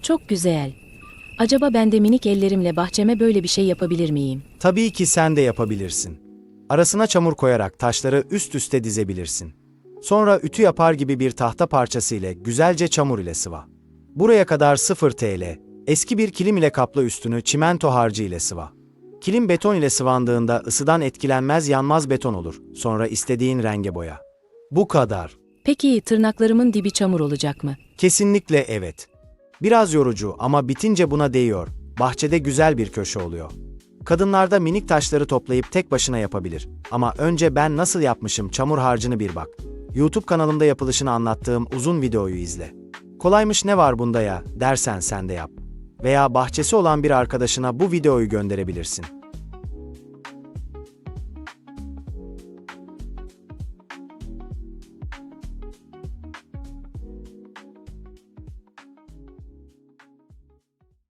Çok güzel. Acaba ben de minik ellerimle bahçeme böyle bir şey yapabilir miyim? Tabii ki sen de yapabilirsin. Arasına çamur koyarak taşları üst üste dizebilirsin. Sonra ütü yapar gibi bir tahta parçası ile güzelce çamur ile sıva. Buraya kadar 0 TL, eski bir kilim ile kapla üstünü çimento harcı ile sıva. Kilim beton ile sıvandığında ısıdan etkilenmez yanmaz beton olur. Sonra istediğin renge boya. Bu kadar. Peki tırnaklarımın dibi çamur olacak mı? Kesinlikle evet. Biraz yorucu ama bitince buna değiyor. Bahçede güzel bir köşe oluyor. Kadınlar da minik taşları toplayıp tek başına yapabilir. Ama önce ben nasıl yapmışım çamur harcını bir bak. YouTube kanalımda yapılışını anlattığım uzun videoyu izle. Kolaymış ne var bunda ya dersen sen de yap. Veya bahçesi olan bir arkadaşına bu videoyu gönderebilirsin.